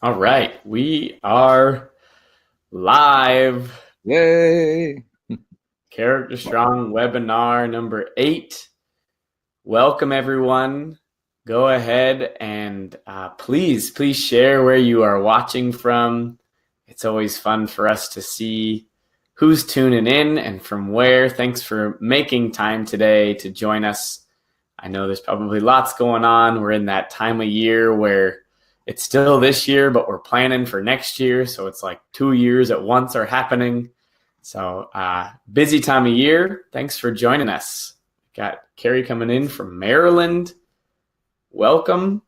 All right, we are live. Yay! Character Strong webinar number 8. Welcome, everyone. Go ahead and please share where you are watching from. It's always fun for us to see who's tuning in and from where. Thanks for making time today to join us. I know there's probably lots going on. We're in that time of year where it's still this year, but we're planning for next year. So it's like 2 years at once are happening. So busy time of year. Thanks for joining us. Got Carrie coming in from Maryland. Welcome.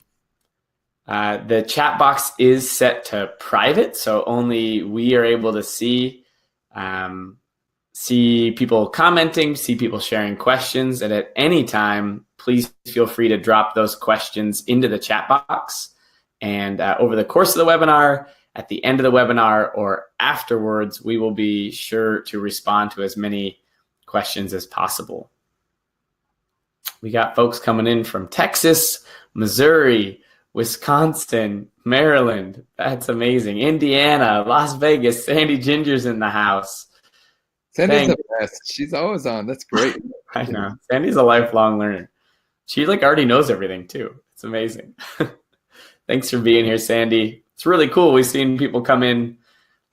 The chat box is set to private, so only we are able to see people commenting, see people sharing questions. And at any time, please feel free to drop those questions into the chat box. And over the course of the webinar, at the end of the webinar, or afterwards, we will be sure to respond to as many questions as possible. We got folks coming in from Texas, Missouri, Wisconsin, Maryland. That's amazing. Indiana, Las Vegas. Sandy Ginger's in the house. Sandy's the best. She's always on. That's great. I know. Sandy's a lifelong learner. She already knows everything too. It's amazing. Thanks for being here, Sandy. It's really cool. We've seen people come in.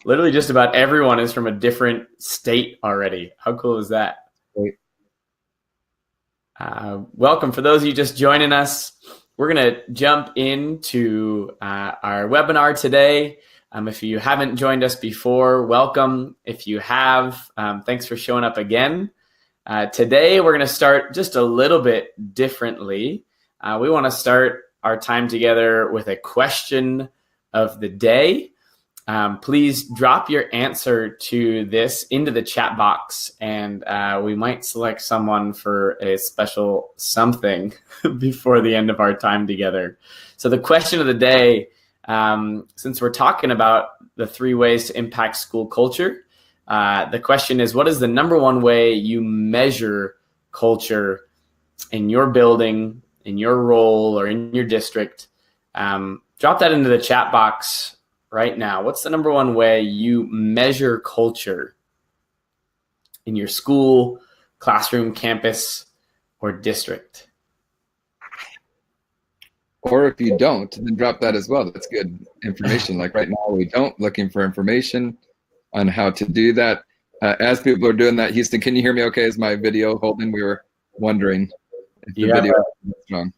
Literally just about everyone is from a different state already. How cool is that? Great. Welcome. For those of you just joining us, we're going to jump into our webinar today. If you haven't joined us before, welcome. If you have, thanks for showing up again. Today, we're going to start just a little bit differently. We want to start our time together with a question of the day. Please drop your answer to this into the chat box, and we might select someone for a special something before the end of our time together. So the question of the day, since we're talking about the 3 ways to impact school culture, the question is, what is the number one way you measure culture in your building, in your role, or in your district? Drop that into the chat box right now. What's the number one way you measure culture in your school, classroom, campus, or district? Or if you don't, then drop that as well. That's good information. Like right now, we don't. Looking for information on how to do that. As people are doing that, Houston, can you hear me okay? Is my video holding? We were wondering if the video was strong.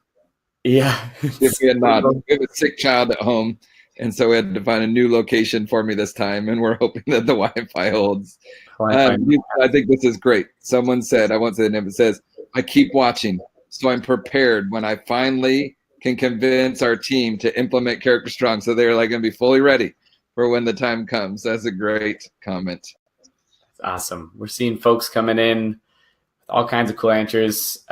Yeah. Give me a nod. We have a sick child at home, and so we had to find a new location for me this time, and we're hoping that the Wi-Fi holds. I think this is great. Someone said, I won't say the name, it says, I keep watching, so I'm prepared when I finally can convince our team to implement Character Strong, so they're like going to be fully ready for when the time comes. That's a great comment. That's awesome. We're seeing folks coming in with all kinds of cool answers.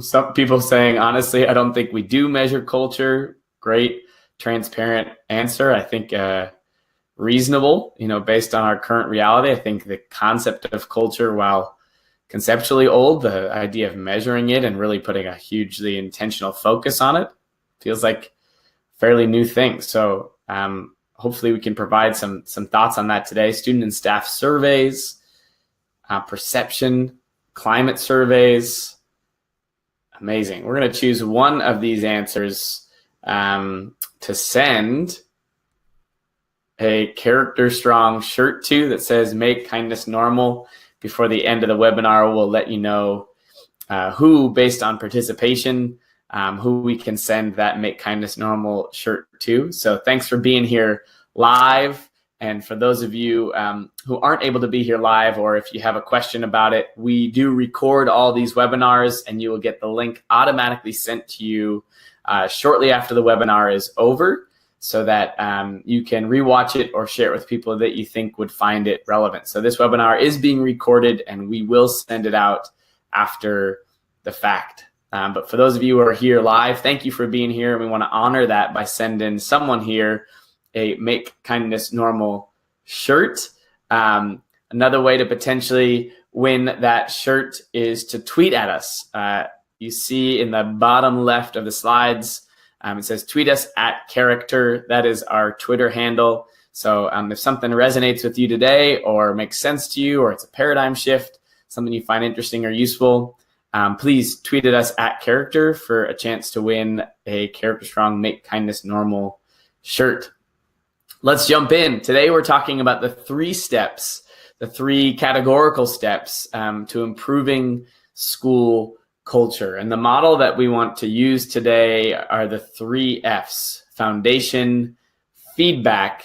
Some people saying, honestly, I don't think we do measure culture. Great, transparent answer. I think reasonable, based on our current reality. I think the concept of culture, while conceptually old, the idea of measuring it and really putting a hugely intentional focus on it feels like a fairly new thing. So hopefully we can provide some thoughts on that today. Student and staff surveys, perception, climate surveys. Amazing. We're going to choose one of these answers to send a Character Strong shirt to that says "Make Kindness Normal." Before the end of the webinar, we'll let you know who, based on participation, who we can send that Make Kindness Normal shirt to. So thanks for being here live. And for those of you who aren't able to be here live, or if you have a question about it, we do record all these webinars, and you will get the link automatically sent to you shortly after the webinar is over, so that you can rewatch it or share it with people that you think would find it relevant. So this webinar is being recorded, and we will send it out after the fact. But for those of you who are here live, thank you for being here. And we want to honor that by sending someone here a Make Kindness Normal shirt. Another way to potentially win that shirt is to tweet at us. You see in the bottom left of the slides, It says tweet us at character. That is our Twitter handle. So if something resonates with you today or makes sense to you, or it's a paradigm shift, something you find interesting or useful, please tweet at us at character for a chance to win a Character Strong Make Kindness Normal shirt. Let's jump in. Today we're talking about the 3 steps, the 3 categorical steps to improving school culture. And the model that we want to use today are the 3 F's: foundation, feedback,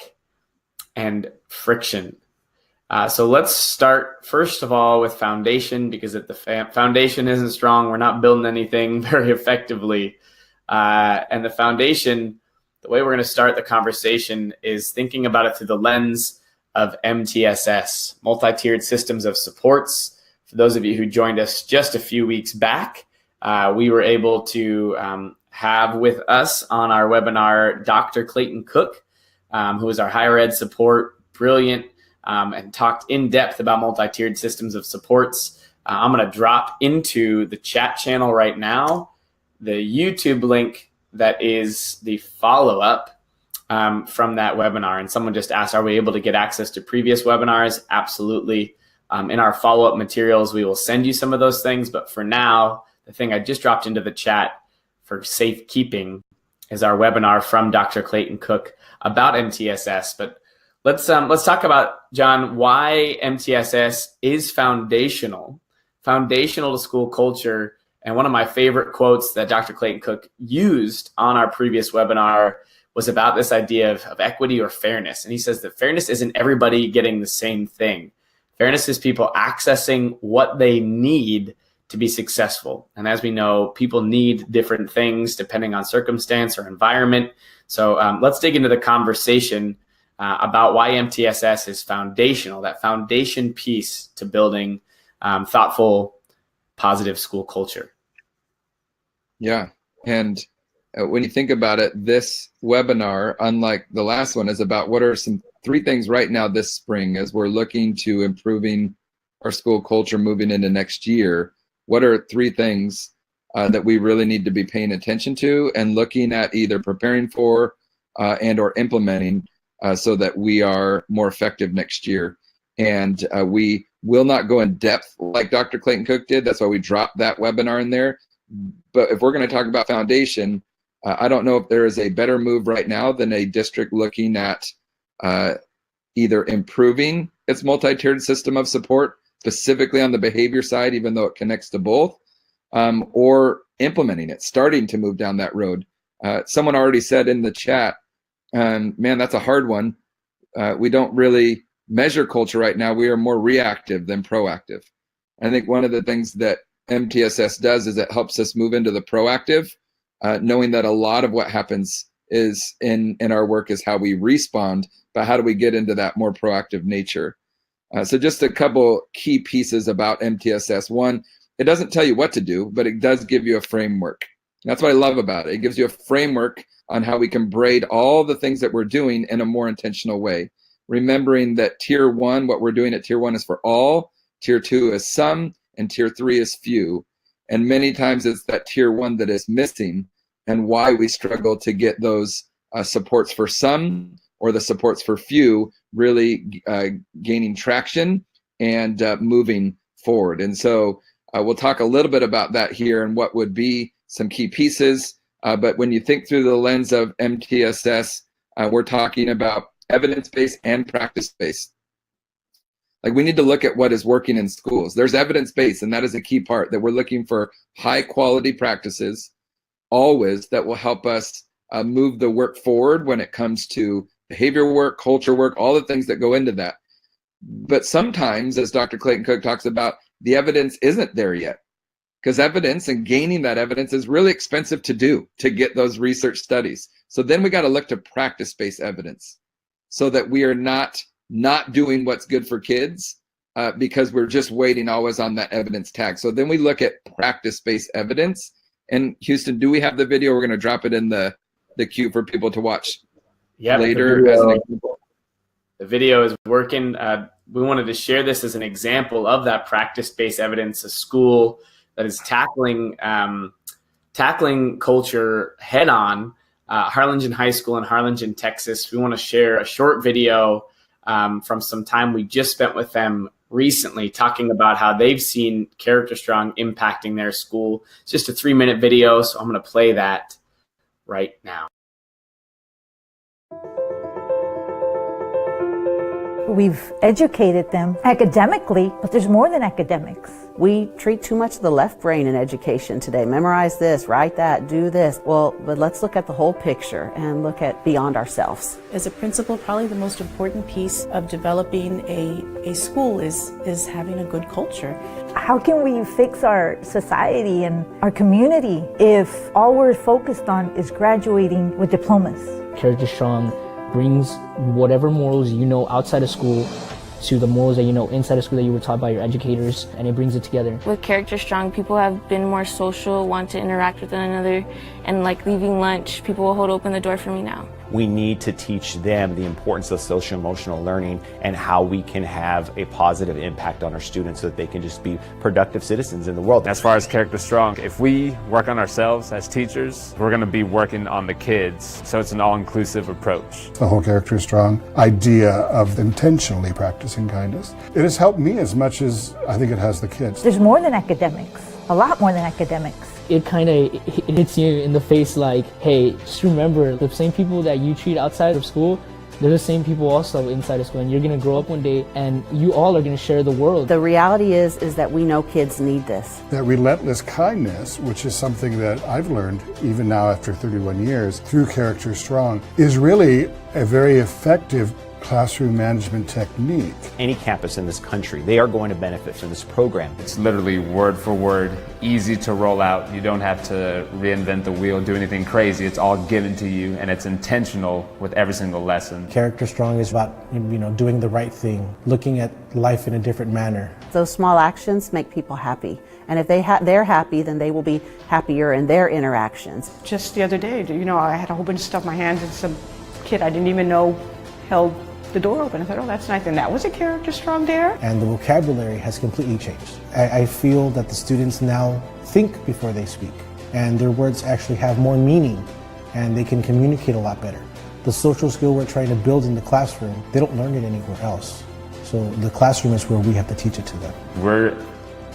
and friction. So let's start first of all with foundation, because if the foundation isn't strong, we're not building anything very effectively. And the foundation, the way we're going to start the conversation is thinking about it through the lens of MTSS, multi-tiered systems of supports. For those of you who joined us just a few weeks back, we were able to have with us on our webinar Dr. Clayton Cook, who is our higher ed support, brilliant, and talked in depth about multi-tiered systems of supports. I'm going to drop into the chat channel right now the YouTube link that is the follow-up from that webinar. And someone just asked, are we able to get access to previous webinars? Absolutely. In our follow-up materials, we will send you some of those things. But for now, the thing I just dropped into the chat for safekeeping is our webinar from Dr. Clayton Cook about MTSS. But let's talk about, John, why MTSS is foundational to school culture. And one of my favorite quotes that Dr. Clayton Cook used on our previous webinar was about this idea of equity or fairness. And he says that fairness isn't everybody getting the same thing. Fairness is people accessing what they need to be successful. And as we know, people need different things depending on circumstance or environment. So let's dig into the conversation about why MTSS is foundational, that foundation piece to building thoughtful, positive school culture. Yeah. And when you think about it, this webinar, unlike the last one, is about what are some 3 things right now this spring as we're looking to improving our school culture moving into next year. What are 3 things that we really need to be paying attention to and looking at either preparing for and or implementing so that we are more effective next year? And we will not go in depth like Dr. Clayton Cook did. That's why we dropped that webinar in there. But if we're going to talk about foundation, I don't know if there is a better move right now than a district looking at either improving its multi-tiered system of support, specifically on the behavior side, even though it connects to both, or implementing it, starting to move down that road. Someone already said in the chat, man, that's a hard one. We don't really measure culture right now. We are more reactive than proactive. I think one of the things that MTSS does is it helps us move into the proactive, knowing that a lot of what happens is in our work is how we respond, but how do we get into that more proactive nature? So just a couple key pieces about MTSS. One, it doesn't tell you what to do, but it does give you a framework. That's what I love about it. It gives you a framework on how we can braid all the things that we're doing in a more intentional way. Remembering that tier 1, what we're doing at tier 1 is for all, tier 2 is some, and tier 3 is few. And many times it's that tier 1 that is missing, and why we struggle to get those supports for some or the supports for few really gaining traction and moving forward. And so we'll talk a little bit about that here and what would be some key pieces. But when you think through the lens of MTSS, we're talking about evidence-based and practice-based. Like, we need to look at what is working in schools. There's evidence-based, and that is a key part, that we're looking for high-quality practices always that will help us move the work forward when it comes to behavior work, culture work, all the things that go into that. But sometimes, as Dr. Clayton Cook talks about, the evidence isn't there yet, because evidence and gaining that evidence is really expensive to do, to get those research studies. So then we got to look to practice-based evidence so that we are not doing what's good for kids because we're just waiting always on that evidence tag. So then we look at practice-based evidence. And Houston, do we have the video? We're going to drop it in the queue for people to watch later as an example. The video is working. We wanted to share this as an example of that practice-based evidence, a school that is tackling culture head-on Harlingen High School in Harlingen, Texas. We want to share a short video from some time we just spent with them recently, talking about how they've seen Character Strong impacting their school. It's just a 3-minute video, so I'm going to play that right now. We've educated them academically, but there's more than academics. We treat too much of the left brain in education today. Memorize this, write that, do this. Well, but let's look at the whole picture and look at beyond ourselves. As a principal, probably the most important piece of developing a school is having a good culture. How can we fix our society and our community if all we're focused on is graduating with diplomas? Character Strong brings whatever morals you know outside of school to the morals that you know inside of school that you were taught by your educators, and it brings it together. With Character Strong, people have been more social, want to interact with one another, and like leaving lunch, people will hold open the door for me now. We need to teach them the importance of social emotional learning and how we can have a positive impact on our students so that they can just be productive citizens in the world. As far as Character Strong, if we work on ourselves as teachers, we're going to be working on the kids. So it's an all-inclusive approach. The whole Character Strong idea of intentionally practicing kindness, it has helped me as much as I think it has the kids. There's more than academics, a lot more than academics. It kind of hits you in the face like, hey, just remember, the same people that you treat outside of school, they're the same people also inside of school, and you're going to grow up one day and you all are going to share the world. The reality is that we know kids need this. That relentless kindness, which is something that I've learned even now after 31 years through Character Strong, is really a very effective classroom management technique. Any campus in this country, they are going to benefit from this program. It's literally word for word, easy to roll out. You don't have to reinvent the wheel, do anything crazy. It's all given to you, and it's intentional with every single lesson. Character Strong is about, doing the right thing, looking at life in a different manner. Those small actions make people happy. And if they're happy, then they will be happier in their interactions. Just the other day, I had a whole bunch of stuff in my hands, and some kid I didn't even know held the door open. I thought, oh, that's nice. And that was a Character Strong there. And the vocabulary has completely changed. I feel that the students now think before they speak, and their words actually have more meaning, and they can communicate a lot better. The social skill we're trying to build in the classroom, they don't learn it anywhere else. So the classroom is where we have to teach it to them. We're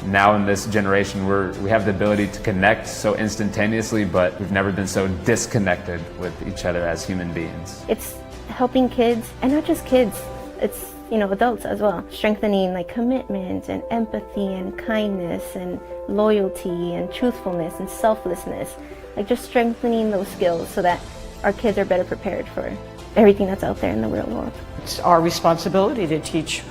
now in this generation where we have the ability to connect so instantaneously, but we've never been so disconnected with each other as human beings. It's helping kids, and not just kids, it's adults as well, strengthening like commitment and empathy and kindness and loyalty and truthfulness and selflessness, like just strengthening those skills so that our kids are better prepared for everything that's out there in the real world. It's our responsibility to teach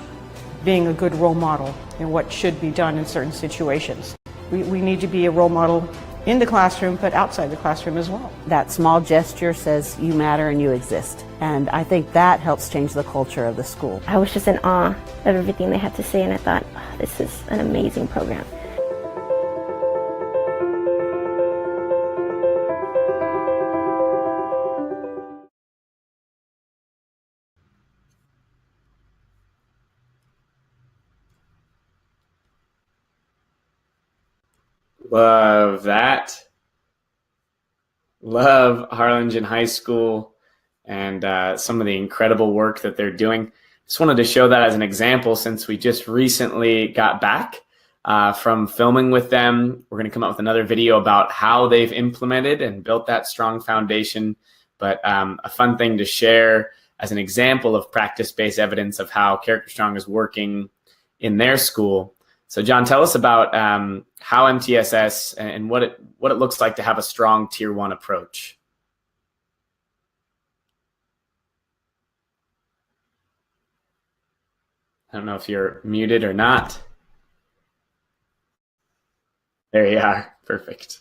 being a good role model and what should be done in certain situations. We need to be a role model in the classroom, but outside the classroom as well. That small gesture says you matter and you exist. And I think that helps change the culture of the school. I was just in awe of everything they had to say, and I thought, oh, this is an amazing program. Love that. Love Harlingen High School and some of the incredible work that they're doing. Just wanted to show that as an example since we just recently got back from filming with them. We're going to come up with another video about how they've implemented and built that strong foundation, but a fun thing to share as an example of practice-based evidence of how Character Strong is working in their school. So John, tell us about how MTSS and what it looks like to have a strong Tier 1 approach. I don't know if you're muted or not. There you are. Perfect.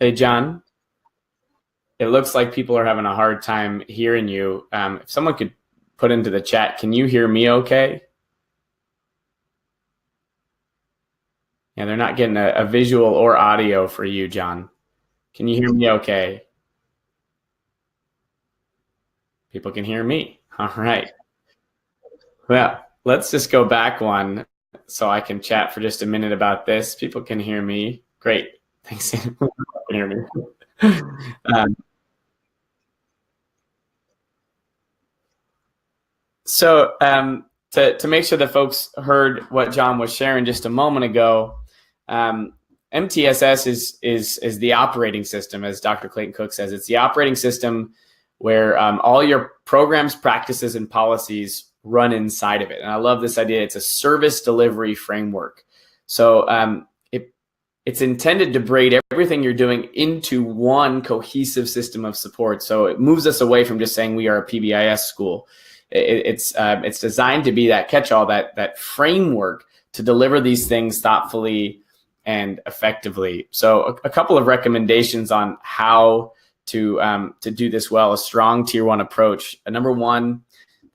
Hey, John, it looks like people are having a hard time hearing you. If someone could put into the chat, can you hear me okay? Yeah, they're not getting a visual or audio for you, John. Can you hear me okay? People can hear me. All right. Well, let's just go back one so I can chat for just a minute about this. People can hear me. Great. Thanks. Can hear me. So to make sure that folks heard what John was sharing just a moment ago, MTSS is the operating system, as Dr. Clayton Cook says. It's the operating system where all your programs, practices, and policies run inside of it. And I love this idea. It's a service delivery framework. So it's intended to braid everything you're doing into one cohesive system of support. So it moves us away from just saying we are a PBIS school. It's designed to be that catch-all, that framework to deliver these things thoughtfully and effectively. So a couple of recommendations on how to do this well: a strong tier 1 approach. Number 1,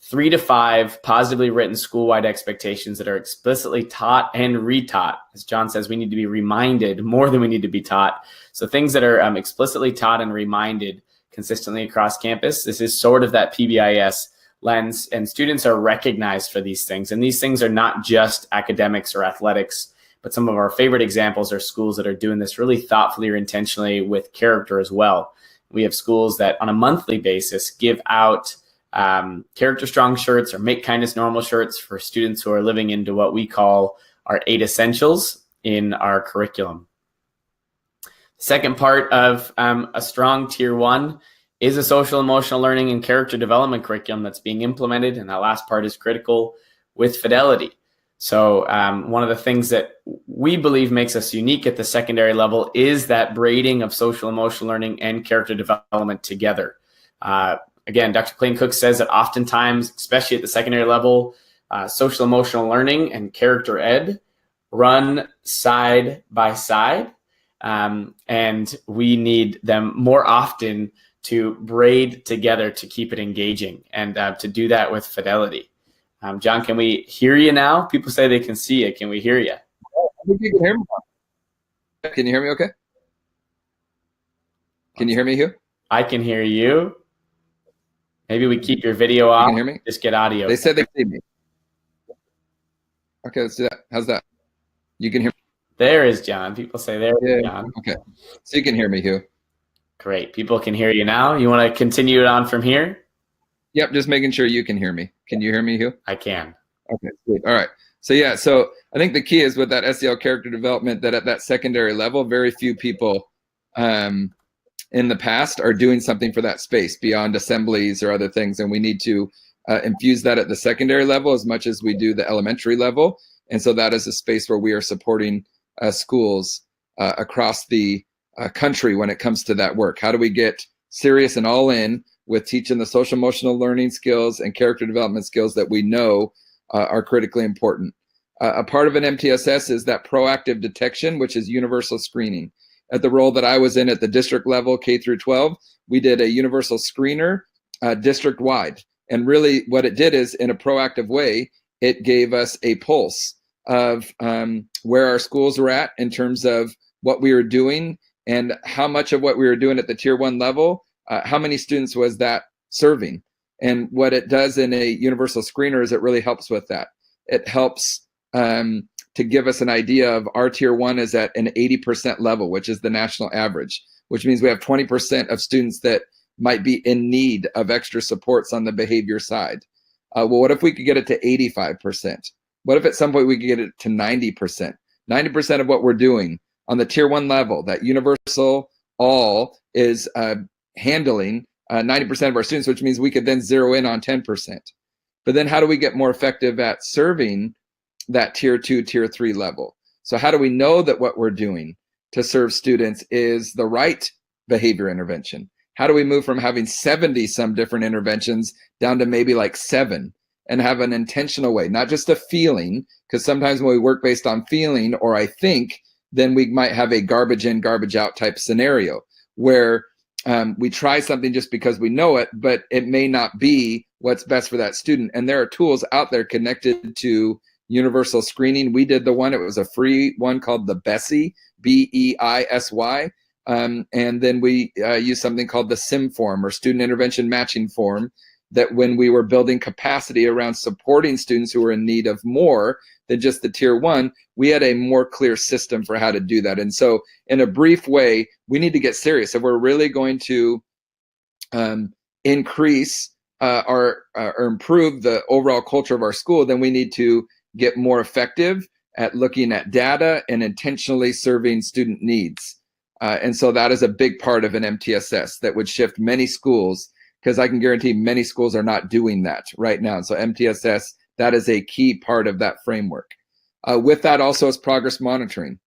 3 to 5 positively written school-wide expectations that are explicitly taught and retaught. As John says, we need to be reminded more than we need to be taught. So things that are explicitly taught and reminded consistently across campus. This is sort of that PBIS lens, and students are recognized for these things. And these things are not just academics or athletics, but some of our favorite examples are schools that are doing this really thoughtfully or intentionally with character as well. We have schools that on a monthly basis give out character strong shirts or make kindness normal shirts for students who are living into what we call our 8 essentials in our curriculum. The second part of a strong tier 1 is a social emotional learning and character development curriculum that's being implemented. And that last part is critical with Fidelity. So one of the things that we believe makes us unique at the secondary level is that braiding of social emotional learning and character development together. Again, Dr. Clayton Cook says that oftentimes, especially at the secondary level, social emotional learning and character ed run side by side. And we need them more often to braid together to keep it engaging, and to do that with Fidelity. John, can we hear you now? People say they can see you. Can we hear you? I think you can hear me. Can you hear me okay? Can you hear me, Hugh? I can hear you. Maybe we keep your video off. You can hear me? Just get audio. They said they see me. Okay, let's do that. How's that? You can hear me? There is John. People say there is John. Okay. So you can hear me, Hugh. Great. People can hear you now. You want to continue it on from here? Yep, just making sure you can hear me. Can you hear me, Hugh? I can. Okay, good. All right. So yeah, so I think the key is with that SEL character development that at that secondary level, very few people in the past are doing something for that space beyond assemblies or other things. And we need to infuse that at the secondary level as much as we do the elementary level. And so that is a space where we are supporting schools across the country when it comes to that work. How do we get serious and all in with teaching the social emotional learning skills and character development skills that we know are critically important? A part of an MTSS is that proactive detection, which is universal screening. At the role that I was in at the district level, K through 12, we did a universal screener district wide. And really what it did is, in a proactive way, it gave us a pulse of where our schools were at in terms of what we were doing and how much of what we were doing at the tier 1 level, how many students was that serving. And what it does in a universal screener is it really helps with that. It helps to give us an idea of our tier 1 is at an 80% level, which is the national average, which means we have 20% of students that might be in need of extra supports on the behavior side. Well, what if we could get it to 85%? What if at some point we could get it to 90%? 90% of what we're doing on the tier 1 level, that universal all is handling 90% of our students, which means we could then zero in on 10%. But then how do we get more effective at serving that tier 2, tier 3 level? So how do we know that what we're doing to serve students is the right behavior intervention? How do we move from having 70 some different interventions down to maybe like 7 and have an intentional way, not just a feeling? Because sometimes when we work based on feeling or I think, then we might have a garbage in, garbage out type scenario where we try something just because we know it, but it may not be what's best for that student. And there are tools out there connected to universal screening. We did the one, it was a free one called the BEISY, BEISY. And then we used something called the SIM form, or student intervention matching form, that when we were building capacity around supporting students who were in need of more than just the tier 1, we had a more clear system for how to do that. And so in a brief way, we need to get serious. If we're really going to increase or improve the overall culture of our school, then we need to get more effective at looking at data and intentionally serving student needs. And so that is a big part of an MTSS that would shift many schools, because I can guarantee many schools are not doing that right now. So MTSS, that is a key part of that framework. With that also is progress monitoring.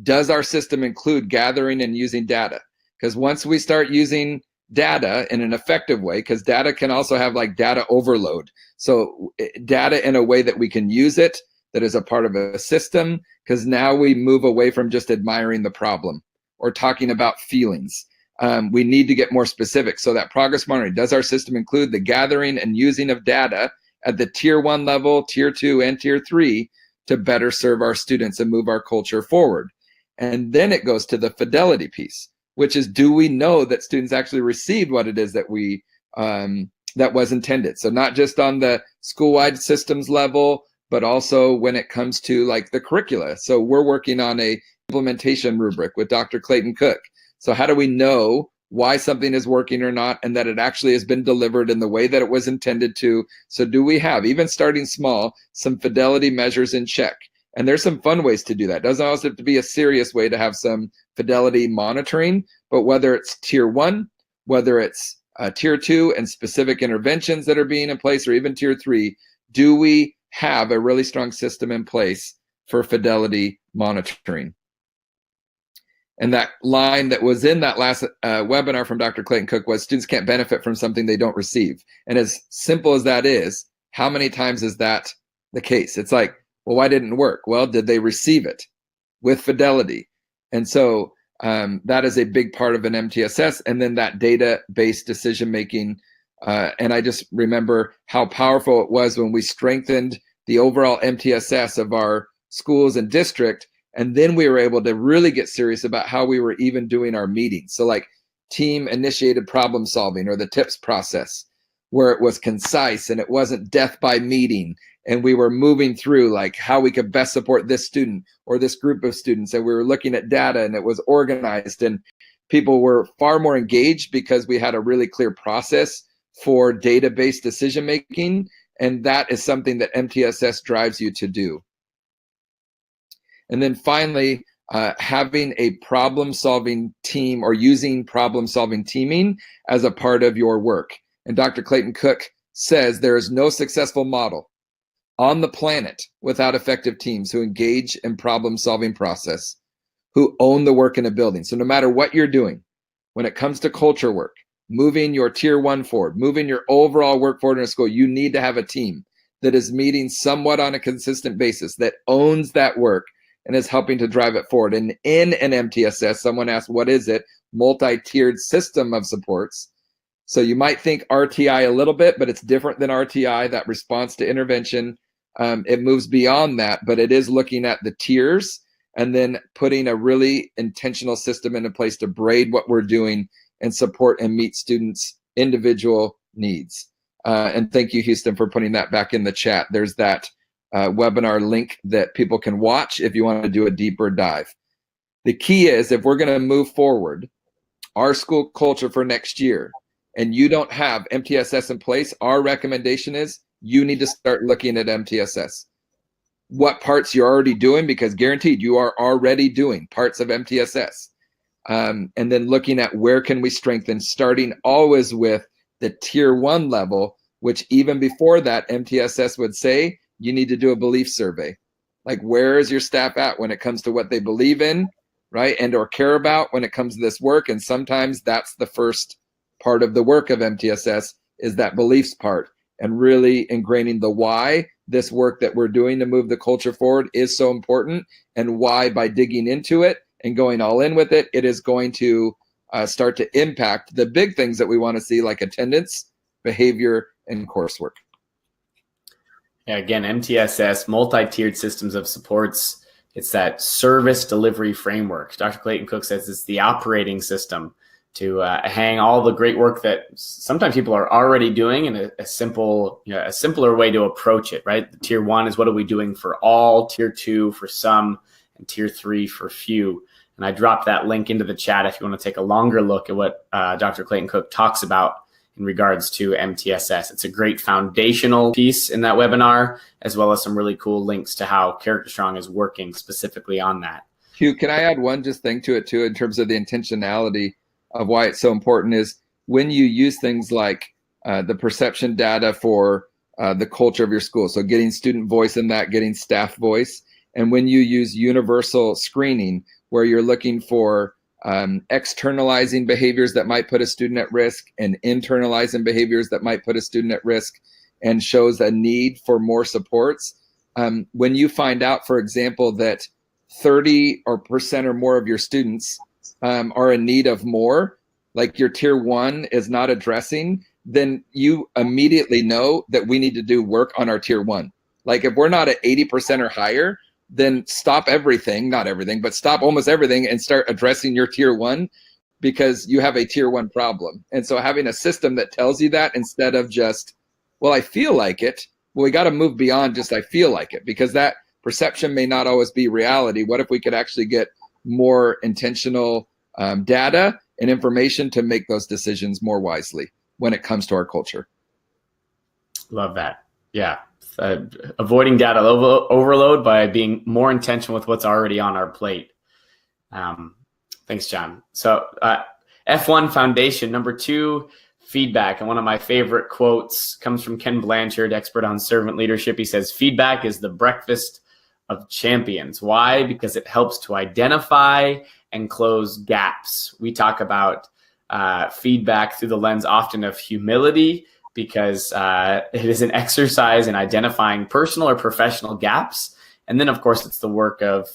Does our system include gathering and using data? Because once we start using data in an effective way, because data can also have like data overload. So data in a way that we can use it, that is a part of a system, because now we move away from just admiring the problem or talking about feelings. We need to get more specific. So that progress monitoring, does our system include the gathering and using of data at the tier 1 level, tier 2, and tier 3 to better serve our students and move our culture forward? And then it goes to the fidelity piece, which is, do we know that students actually received what it is that we that was intended? So not just on the school-wide systems level, but also when it comes to like the curricula. So we're working on a implementation rubric with Dr. Clayton Cook. So how do we know why something is working or not, and that it actually has been delivered in the way that it was intended to? So do we have, even starting small, some fidelity measures in check? And there's some fun ways to do that. It doesn't always have to be a serious way to have some fidelity monitoring, but whether it's tier 1, whether it's tier 2 and specific interventions that are being in place, or even tier 3, do we have a really strong system in place for fidelity monitoring? And that line that was in that last webinar from Dr. Clayton Cook was, students can't benefit from something they don't receive. And as simple as that is, how many times is that the case? It's like, well, why didn't it work? Well, did they receive it with fidelity? And so that is a big part of an MTSS. And then that data-based decision-making. And I just remember how powerful it was when we strengthened the overall MTSS of our schools and district. And then we were able to really get serious about how we were even doing our meetings. So like team initiated problem solving, or the TIPS process, where it was concise and it wasn't death by meeting. And we were moving through like how we could best support this student or this group of students. And we were looking at data, and it was organized, and people were far more engaged because we had a really clear process for data-based decision-making. And that is something that MTSS drives you to do. And then finally, having a problem-solving team, or using problem-solving teaming as a part of your work. And Dr. Clayton Cook says there is no successful model on the planet without effective teams who engage in problem-solving process, who own the work in a building. So no matter what you're doing, when it comes to culture work, moving your tier 1 forward, moving your overall work forward in a school, you need to have a team that is meeting somewhat on a consistent basis, that owns that work and is helping to drive it forward. And in an MTSS, someone asked, what is it? Multi-tiered system of supports. So you might think RTI a little bit, but it's different than RTI, that response to intervention. It moves beyond that, but it is looking at the tiers and then putting a really intentional system into place to braid what we're doing and support and meet students' individual needs. And thank you, Houston, for putting that back in the chat. There's that webinar link that people can watch if you want to do a deeper dive. The key is, if we're going to move forward our school culture for next year, and you don't have MTSS in place, our recommendation is you need to start looking at MTSS. What parts you're already doing, because guaranteed you are already doing parts of MTSS. And then looking at where can we strengthen, starting always with the tier 1 level, which even before that, MTSS would say, you need to do a belief survey. Like, where is your staff at when it comes to what they believe in, right? And or care about when it comes to this work. And sometimes that's the first part of the work of MTSS, is that beliefs part, and really ingraining the why this work that we're doing to move the culture forward is so important, and why by digging into it and going all in with it, it is going to start to impact the big things that we want to see, like attendance, behavior, and coursework. Yeah, again, MTSS, multi-tiered systems of supports. It's that service delivery framework. Dr. Clayton Cook says it's the operating system to hang all the great work that sometimes people are already doing in a simpler way to approach it, right? Tier 1 is what are we doing for all, Tier 2 for some, and Tier 3 for few. And I dropped that link into the chat if you want to take a longer look at what Dr. Clayton Cook talks about in regards to MTSS. It's a great foundational piece in that webinar, as well as some really cool links to how Character Strong is working specifically on that. Hugh, can I add one just thing to it too, in terms of the intentionality of why it's so important, is when you use things like the perception data for the culture of your school, so getting student voice in that, getting staff voice, and when you use universal screening, where you're looking for externalizing behaviors that might put a student at risk and internalizing behaviors that might put a student at risk, and shows a need for more supports. When you find out, for example, that 30% or more of your students are in need of more, like your Tier 1 is not addressing, then you immediately know that we need to do work on our Tier 1. Like if we're not at 80% or higher, then stop everything, not everything, but stop almost everything and start addressing your Tier 1, because you have a Tier 1 problem. And so having a system that tells you that, instead of just, well, I feel like it, well, we got to move beyond just I feel like it, because that perception may not always be reality. What if we could actually get more intentional data and information to make those decisions more wisely when it comes to our culture? Love that. Yeah. Avoiding data overload by being more intentional with what's already on our plate. Thanks, John. So F1 Foundation, number 2, feedback. And one of my favorite quotes comes from Ken Blanchard, expert on servant leadership. He says, feedback is the breakfast of champions. Why? Because it helps to identify and close gaps. We talk about feedback through the lens often of humility, because it is an exercise in identifying personal or professional gaps. And then, of course, it's the work of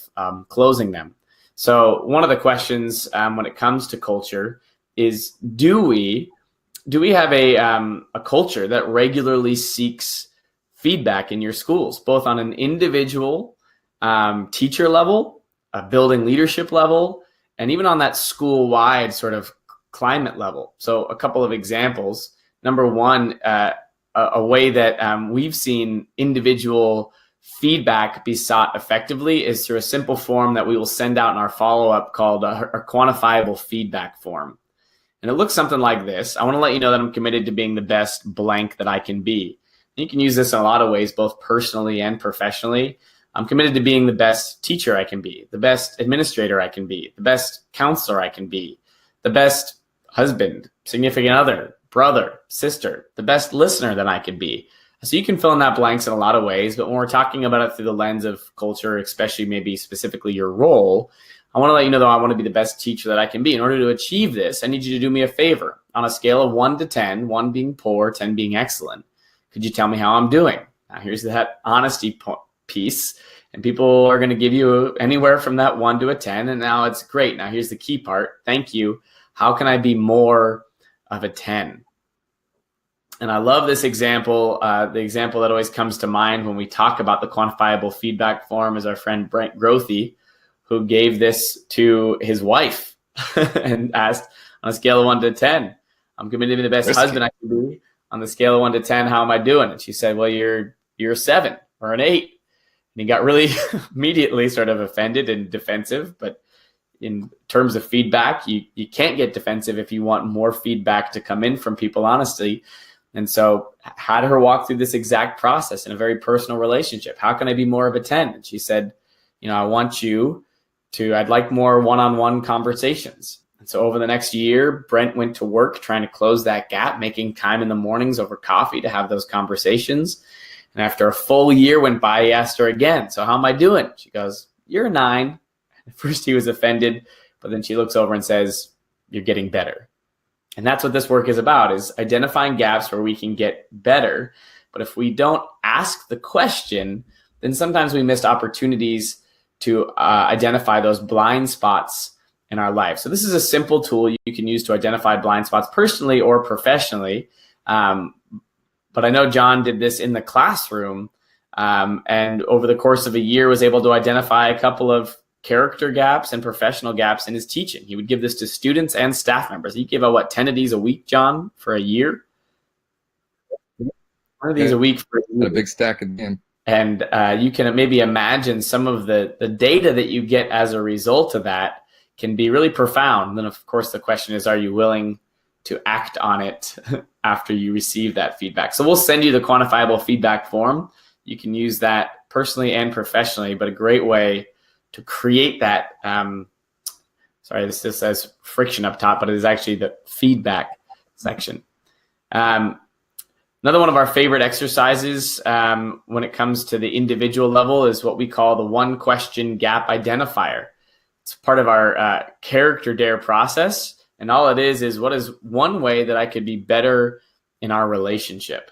closing them. So one of the questions when it comes to culture is, do we have a culture that regularly seeks feedback in your schools, both on an individual teacher level, a building leadership level, and even on that school-wide sort of climate level? So a couple of examples. Number one, a way that we've seen individual feedback be sought effectively is through a simple form that we will send out in our follow-up called a quantifiable feedback form. And it looks something like this. I want to let you know that I'm committed to being the best blank that I can be. And you can use this in a lot of ways, both personally and professionally. I'm committed to being the best teacher I can be, the best administrator I can be, the best counselor I can be, the best husband, significant other, brother, sister, the best listener that I can be. So you can fill in that blanks in a lot of ways, but when we're talking about it through the lens of culture, especially maybe specifically your role, I want to let you know that I want to be the best teacher that I can be. In order to achieve this, I need you to do me a favor. On a scale of 1 to 10, 1 being poor, 10 being excellent, could you tell me how I'm doing? Now here's that honesty piece, and people are going to give you anywhere from that 1 to a 10, and now it's great. Now here's the key part. Thank you. How can I be more of a 10? And I love this example. The example that always comes to mind when we talk about the quantifiable feedback form is our friend Brent Grothy, who gave this to his wife and asked, on a scale of 1 to 10, I'm committed to be the best husband I can be. On the scale of 1 to 10, how am I doing? And she said, well, you're a 7 or an 8. And he got really immediately sort of offended and defensive. But in terms of feedback, you can't get defensive if you want more feedback to come in from people, honestly. And so had her walk through this exact process in a very personal relationship. How can I be more of a 10? And she said, I want you to, I'd like more one-on-one conversations. And so over the next year, Brent went to work trying to close that gap, making time in the mornings over coffee to have those conversations. And after a full year went by, he asked her again, so how am I doing? She goes, you're a 9. At first he was offended, but then she looks over and says, you're getting better. And that's what this work is about, is identifying gaps where we can get better. But if we don't ask the question, then sometimes we missed opportunities to identify those blind spots in our life. So this is a simple tool you can use to identify blind spots personally or professionally. But I know John did this in the classroom, and over the course of a year was able to identify a couple of character gaps and professional gaps in his teaching. He would give this to students and staff members. He gave out 10 of these a week, John, for a year? 1 of these a week for a year. A big stack again. And you can maybe imagine some of the data that you get as a result of that can be really profound. And then, of course, the question is, are you willing to act on it after you receive that feedback? So we'll send you the quantifiable feedback form. You can use that personally and professionally, but a great way to create that. Sorry, this just says friction up top, but it is actually the feedback section. Another one of our favorite exercises when it comes to the individual level is what we call the 1 question gap identifier. It's part of our character dare process. And all it is what is one way that I could be better in our relationship?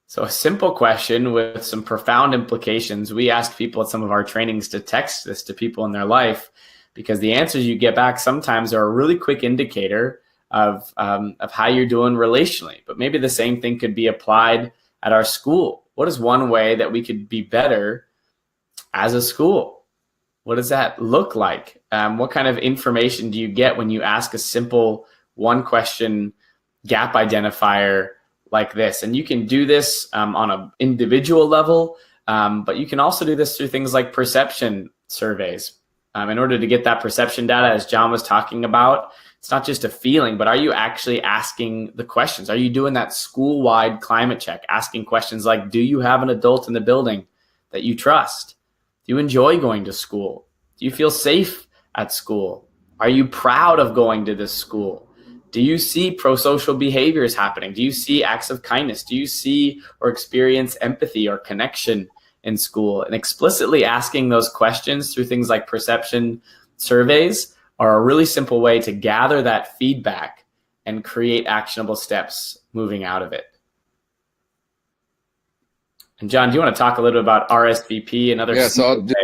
So a simple question with some profound implications. We ask people at some of our trainings to text this to people in their life, because the answers you get back sometimes are a really quick indicator of how you're doing relationally. But maybe the same thing could be applied at our school. What is one way that we could be better as a school? What does that look like? What kind of information do you get when you ask a simple 1 question gap identifier like this? And you can do this on an individual level, but you can also do this through things like perception surveys. In order to get that perception data, as John was talking about, it's not just a feeling, but are you actually asking the questions? Are you doing that school-wide climate check, asking questions like, do you have an adult in the building that you trust? Do you enjoy going to school? Do you feel safe at school? Are you proud of going to this school? Do you see pro-social behaviors happening? Do you see acts of kindness? Do you see or experience empathy or connection in school? And explicitly asking those questions through things like perception surveys are a really simple way to gather that feedback and create actionable steps moving out of it. And John, do you want to talk a little bit about RSVP and other? Yeah, so I'll do.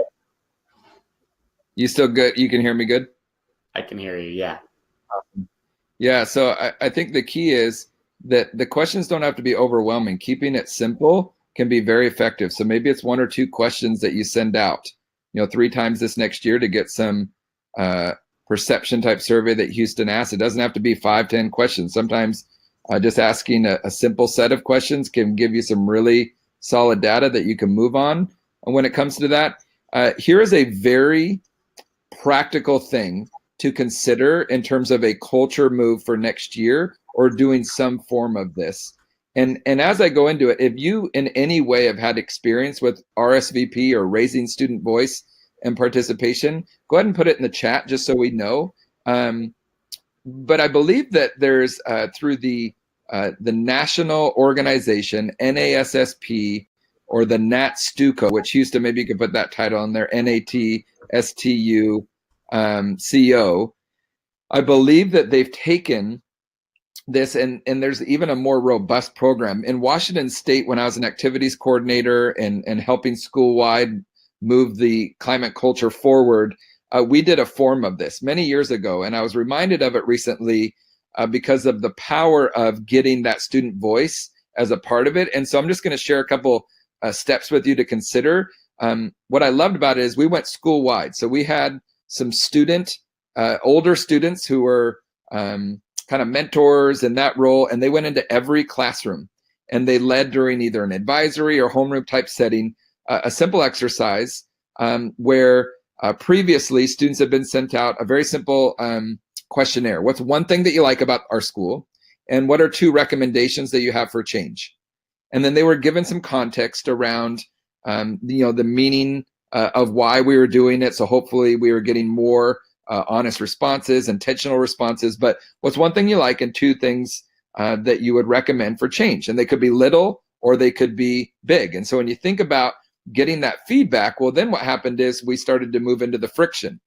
You still good? You can hear me good? I can hear you, yeah. Awesome. Yeah, so I think the key is that the questions don't have to be overwhelming. Keeping it simple can be very effective. So maybe it's 1 or 2 questions that you send out, 3 times this next year to get some perception type survey that Houston asked. It doesn't have to be 5, 10 questions. Sometimes just asking a simple set of questions can give you some really solid data that you can move on. And when it comes to that, here is a very practical thing to consider in terms of a culture move for next year, or doing some form of this. And as I go into it, if you in any way have had experience with RSVP or raising student voice and participation, go ahead and put it in the chat just so we know. But I believe that there's through the national organization, NASSP, or the NATSTUCO, which Houston, maybe you could put that title on there, NATSTU CO. I believe that they've taken this, and there's even a more robust program. In Washington State, when I was an activities coordinator and helping school-wide move the climate culture forward, we did a form of this many years ago, and I was reminded of it recently because of the power of getting that student voice as a part of it. And so I'm just going to share a couple steps with you to consider. What I loved about it is we went school-wide. So we had some older students who were kind of mentors in that role, and they went into every classroom, and they led during either an advisory or homeroom type setting a simple exercise where previously students had been sent out a very simple questionnaire. What's one thing that you like about our school? And what are 2 recommendations that you have for change? And then they were given some context around the meaning of why we were doing it. So hopefully we were getting more honest responses, intentional responses. But what's one thing you like, and 2 things that you would recommend for change? And they could be little or they could be big. And so when you think about getting that feedback, well, then what happened is we started to move into the friction,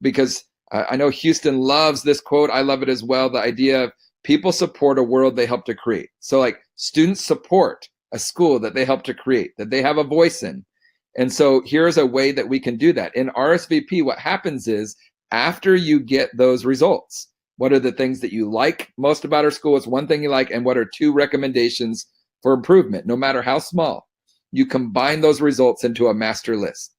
because I know Houston loves this quote. I love it as well. The idea of people support a world they help to create. So like students support a school that they helped to create, that they have a voice in. And so here's a way that we can do that. In RSVP, what happens is after you get those results, what are the things that you like most about our school? What's one thing you like? And what are 2 recommendations for improvement, no matter how small? You combine those results into a master list,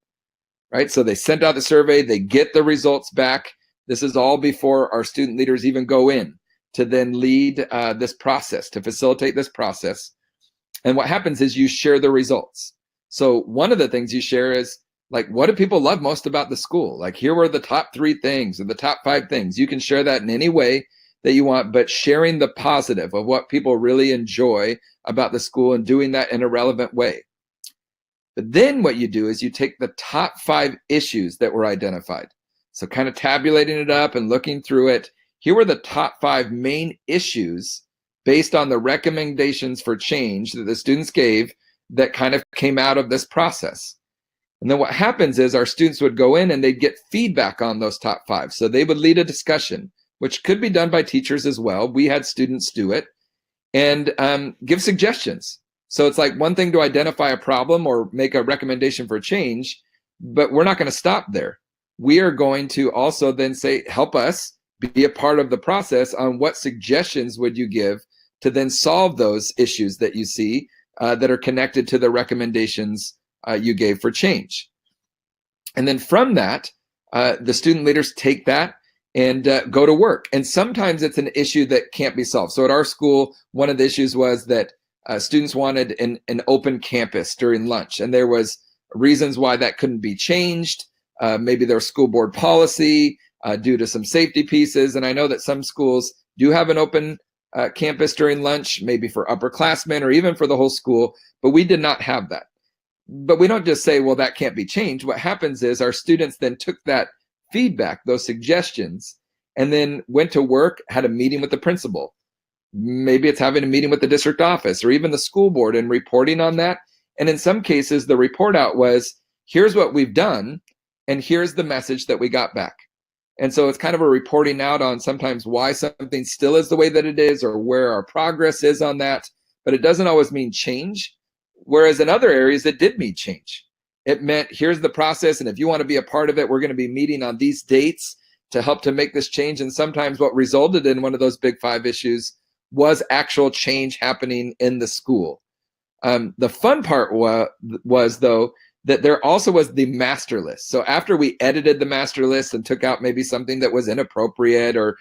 right? So they sent out the survey, they get the results back. This is all before our student leaders even go in to then lead this process, to facilitate this process. And what happens is you share the results. So one of the things you share is, like, what do people love most about the school? Like, here were the top 3 things or the top 5 things. You can share that in any way that you want, but sharing the positive of what people really enjoy about the school and doing that in a relevant way. But then what you do is you take the top 5 issues that were identified. So kind of tabulating it up and looking through it. Here were the top 5 main issues based on the recommendations for change that the students gave that kind of came out of this process. And then what happens is our students would go in and they'd get feedback on those top 5. So they would lead a discussion, which could be done by teachers as well. We had students do it and give suggestions. So it's like one thing to identify a problem or make a recommendation for change, but we're not going to stop there. We are going to also then say, help us be a part of the process on what suggestions would you give to then solve those issues that you see that are connected to the recommendations you gave for change. And then from that, the student leaders take that and go to work. And sometimes it's an issue that can't be solved. So at our school, one of the issues was that students wanted an open campus during lunch. And there was reasons why that couldn't be changed. Maybe their school board policy due to some safety pieces. And I know that some schools do have an open campus during lunch, maybe for upperclassmen or even for the whole school, but we did not have that. But we don't just say, well, that can't be changed. What happens is our students then took that feedback, those suggestions, and then went to work, had a meeting with the principal. Maybe it's having a meeting with the district office or even the school board and reporting on that. And in some cases, the report out was, here's what we've done, and here's the message that we got back. And so it's kind of a reporting out on sometimes why something still is the way that it is or where our progress is on that. But it doesn't always mean change. Whereas in other areas, it did mean change. It meant, here's the process, and if you want to be a part of it, we're going to be meeting on these dates to help to make this change. And sometimes what resulted in one of those big 5 issues was actual change happening in the school. The fun part was, though, that there also was the master list. So after we edited the master list and took out maybe something that was inappropriate or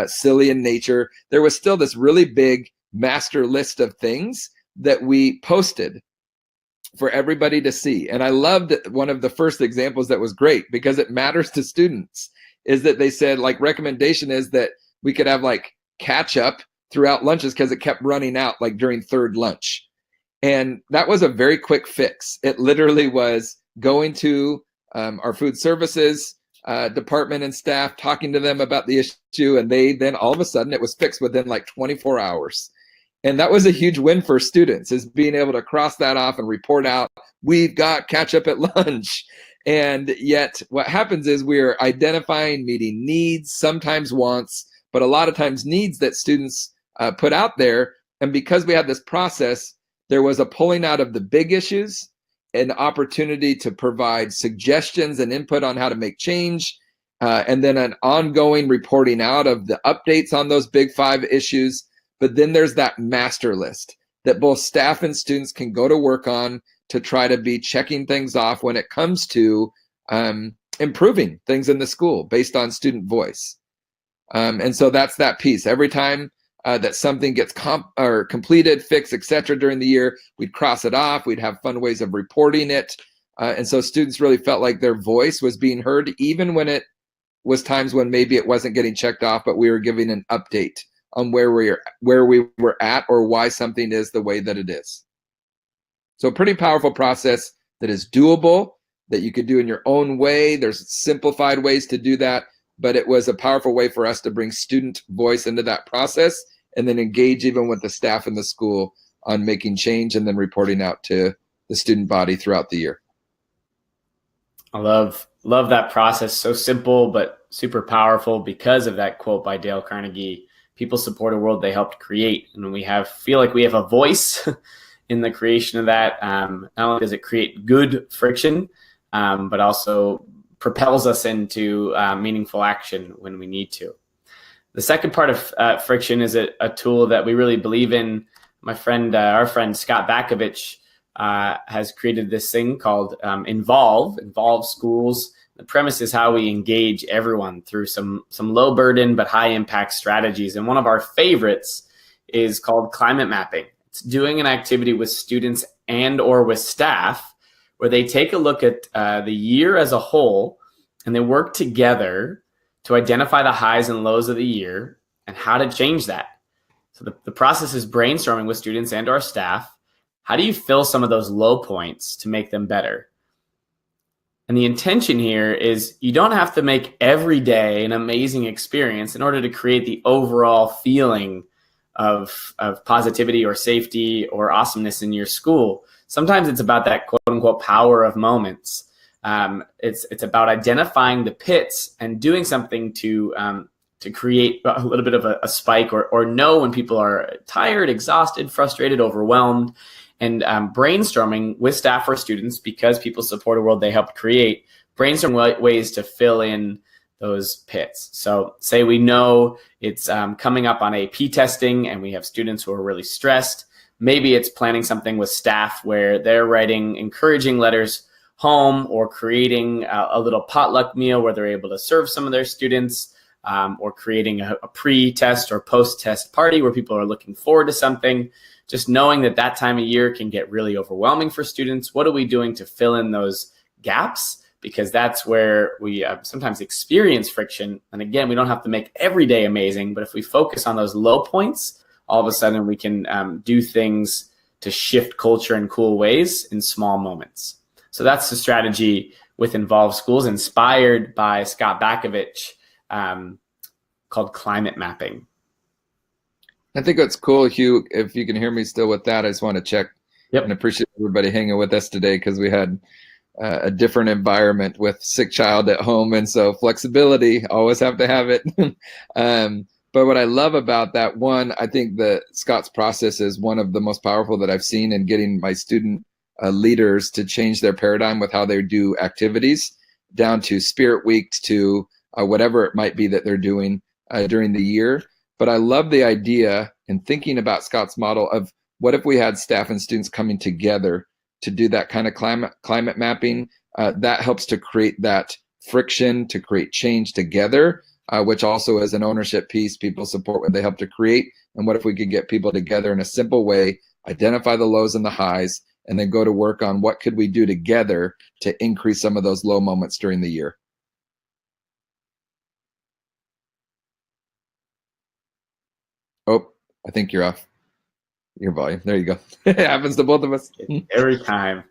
silly in nature, there was still this really big master list of things that we posted for everybody to see. And I loved one of the first examples that was great because it matters to students, is that they said, like, recommendation is that we could have like Ketchup throughout lunches because it kept running out like during 3rd lunch. And that was a very quick fix. It literally was going to our food services department and staff, talking to them about the issue, and they then all of a sudden it was fixed within like 24 hours. And that was a huge win for students, is being able to cross that off and report out, we've got Ketchup at lunch. And yet what happens is we're identifying, meeting needs, sometimes wants, but a lot of times needs that students put out there. And because we had this process, there was a pulling out of the big issues, an opportunity to provide suggestions and input on how to make change, and then an ongoing reporting out of the updates on those big 5 issues. But then there's that master list that both staff and students can go to work on to try to be checking things off when it comes to improving things in the school based on student voice. And so that's that piece. Every time that something gets completed, fixed, etc. during the year, we'd cross it off. We'd have fun ways of reporting it. And so students really felt like their voice was being heard, even when it was times when maybe it wasn't getting checked off, but we were giving an update on where we were at or why something is the way that it is. So a pretty powerful process that is doable, that you could do in your own way. There's simplified ways to do that, but it was a powerful way for us to bring student voice into that process and then engage even with the staff in the school on making change and then reporting out to the student body throughout the year. I love that process. So simple, but super powerful because of that quote by Dale Carnegie. People support a world they helped create. And when we feel like we have a voice in the creation of that. Not only does it create good friction, but also propels us into meaningful action when we need to. The second part of friction is a tool that we really believe in. Our friend Scott Bakovich has created this thing called Involve schools. The premise is how we engage everyone through some low burden but high impact strategies. And one of our favorites is called climate mapping. It's doing an activity with students and or with staff where they take a look at the year as a whole, and they work together to identify the highs and lows of the year and how to change that. So the process is brainstorming with students and our staff. How do you fill some of those low points to make them better? And the intention here is you don't have to make every day an amazing experience in order to create the overall feeling of positivity or safety or awesomeness in your school. Sometimes it's about that quote unquote power of moments. It's about identifying the pits and doing something to create a little bit of a spike or know when people are tired, exhausted, frustrated, overwhelmed, and brainstorming with staff or students, because people support a world they helped create, brainstorm ways to fill in those pits. So say we know it's coming up on AP testing and we have students who are really stressed. Maybe it's planning something with staff where they're writing encouraging letters home, or creating a little potluck meal where they're able to serve some of their students, or creating a pre-test or post-test party where people are looking forward to something. Just knowing that time of year can get really overwhelming for students. What are we doing to fill in those gaps? Because that's where we sometimes experience friction. And again, we don't have to make every day amazing, but if we focus on those low points, all of a sudden we can do things to shift culture in cool ways in small moments. So that's the strategy with Involve Schools, inspired by Scott Bakovich, called climate mapping. I think it's cool, Hugh, if you can hear me still with that. I just want to check and appreciate everybody hanging with us today, because we had a different environment with sick child at home. And so flexibility, always have to have it. But what I love about that, one, I think that Scott's process is one of the most powerful that I've seen in getting my student leaders to change their paradigm with how they do activities, down to spirit weeks, to whatever it might be that they're doing during the year. But I love the idea in thinking about Scott's model of what if we had staff and students coming together to do that kind of climate mapping. That helps to create that friction, to create change together, which also is an ownership piece. People support what they help to create. And what if we could get people together in a simple way, identify the lows and the highs, and then go to work on what could we do together to increase some of those low moments during the year. Oh, I think you're off your volume. There you go. It happens to both of us. Every time.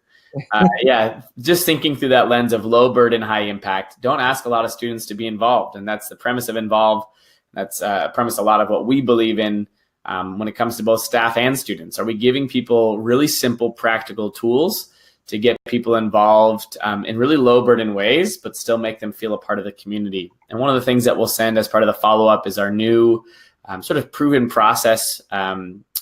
Yeah, just thinking through that lens of low burden, high impact. Don't ask a lot of students to be involved. And that's the premise of Involve. That's a premise a lot of what we believe in when it comes to both staff and students. Are we giving people really simple, practical tools to get people involved in really low burden ways, but still make them feel a part of the community? And one of the things that we'll send as part of the follow-up is our new sort of proven process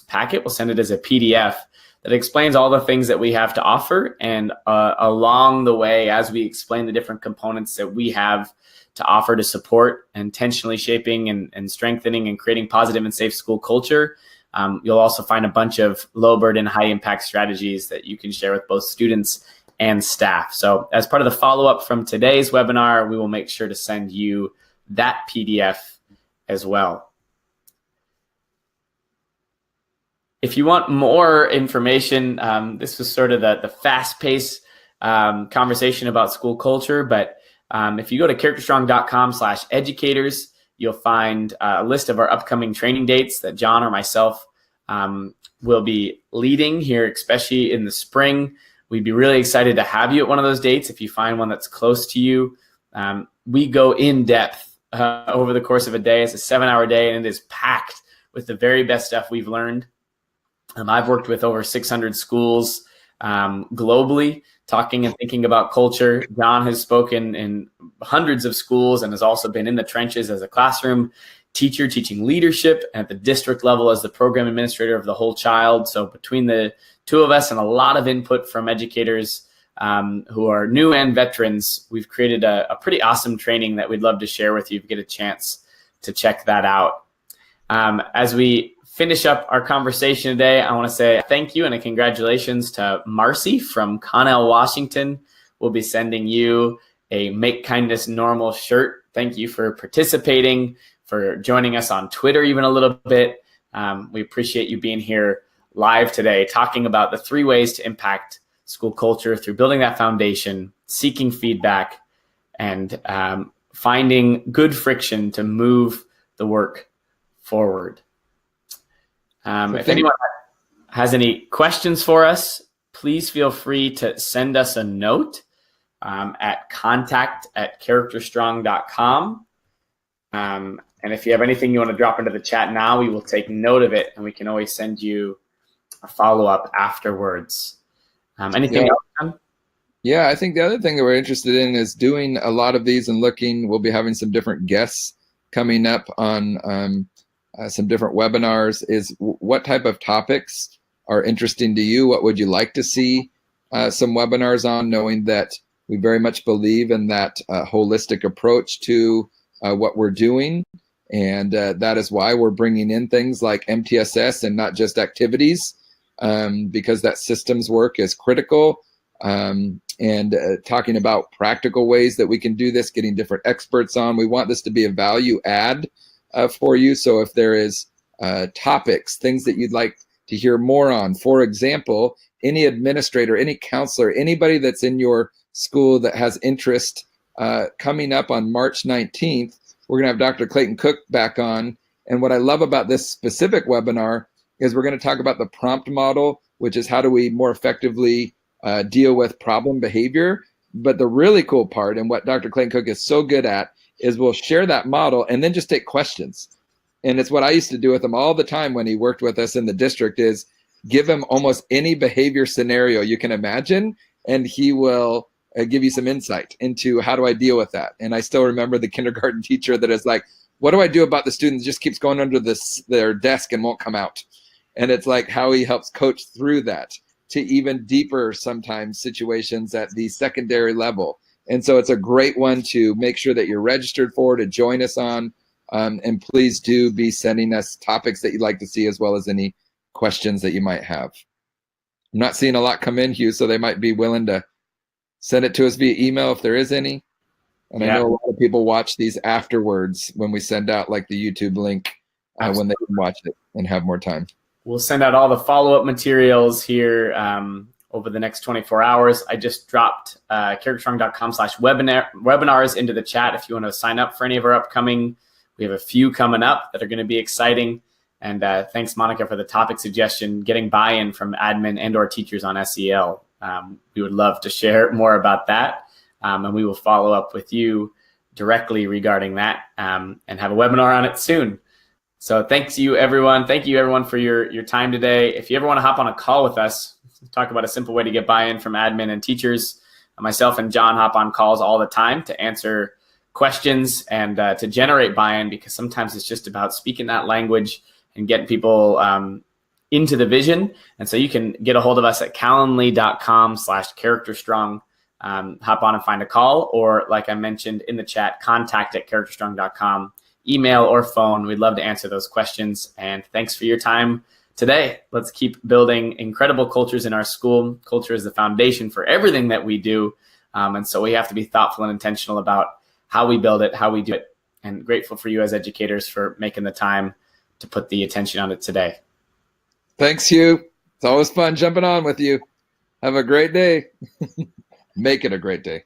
packet. We'll send it as a PDF that explains all the things that we have to offer. And along the way, as we explain the different components that we have to offer to support intentionally shaping and strengthening and creating positive and safe school culture, you'll also find a bunch of low burden, high impact strategies that you can share with both students and staff. So as part of the follow-up from today's webinar, we will make sure to send you that PDF as well. If you want more information, this was sort of the fast-paced conversation about school culture, but if you go to characterstrong.com/educators, you'll find a list of our upcoming training dates that John or myself will be leading here, especially in the spring. We'd be really excited to have you at one of those dates if you find one that's close to you. We go in depth over the course of a day. It's a 7-hour day, and it is packed with the very best stuff we've learned. I've worked with over 600 schools globally, talking and thinking about culture. John has spoken in hundreds of schools and has also been in the trenches as a classroom teacher, teaching leadership, and at the district level as the program administrator of the whole child. So between the two of us and a lot of input from educators who are new and veterans, we've created a pretty awesome training that we'd love to share with you if you get a chance to check that out. As we finish up our conversation today, I want to say thank you and a congratulations to Marcy from Connell, Washington. We'll be sending you a Make Kindness Normal shirt. Thank you for participating, for joining us on Twitter even a little bit. We appreciate you being here live today, talking about the 3 ways to impact school culture through building that foundation, seeking feedback, and finding good friction to move the work forward. If anyone has any questions for us, please feel free to send us a note at contact@characterstrong.com. And if you have anything you want to drop into the chat now, we will take note of it, and we can always send you a follow-up afterwards. Anything else, John? Yeah, I think the other thing that we're interested in is doing a lot of these and looking. We'll be having some different guests coming up on some different webinars. Is what type of topics are interesting to you? What would you like to see some webinars on, knowing that we very much believe in that holistic approach to what we're doing. And that is why we're bringing in things like MTSS and not just activities, because that systems work is critical. And talking about practical ways that we can do this, getting different experts on. We want this to be a value add for you. So if there is topics, things that you'd like to hear more on, for example, any administrator, any counselor, anybody that's in your school that has interest, coming up on March 19th, we're going to have Dr. Clayton Cook back on. And what I love about this specific webinar is we're going to talk about the prompt model, which is how do we more effectively deal with problem behavior. But the really cool part, and what Dr. Clayton Cook is so good at, is we'll share that model and then just take questions. And it's what I used to do with him all the time when he worked with us in the district, is give him almost any behavior scenario you can imagine, and he will give you some insight into how do I deal with that. And I still remember the kindergarten teacher that is like, what do I do about the student that just keeps going under their desk and won't come out? And it's like how he helps coach through that to even deeper sometimes situations at the secondary level. And so it's a great one to make sure that you're registered for, to join us on. And please do be sending us topics that you'd like to see, as well as any questions that you might have. I'm not seeing a lot come in, Hugh, so they might be willing to send it to us via email if there is any. And I know a lot of people watch these afterwards when we send out like the YouTube link when they can watch it and have more time. We'll send out all the follow-up materials here over the next 24 hours. I just dropped characterstrong.com/webinars into the chat if you want to sign up for any of our upcoming. We have a few coming up that are going to be exciting. And thanks, Monica, for the topic suggestion, getting buy-in from admin and or teachers on SEL. We would love to share more about that. And we will follow up with you directly regarding that and have a webinar on it soon. So thanks you, everyone. Thank you, everyone, for your time today. If you ever want to hop on a call with us, talk about a simple way to get buy-in from admin and teachers. Myself and John hop on calls all the time to answer questions and to generate buy-in, because sometimes it's just about speaking that language and getting people into the vision. And so you can get a hold of us at calendly.com/characterstrong. Hop on and find a call, or like I mentioned in the chat, contact@characterstrong.com, email or phone. We'd love to answer those questions. And thanks for your time today. Let's keep building incredible cultures in our school. Culture is the foundation for everything that we do. And so we have to be thoughtful and intentional about how we build it, how we do it. And grateful for you as educators for making the time to put the attention on it today. Thanks, Hugh. It's always fun jumping on with you. Have a great day. Make it a great day.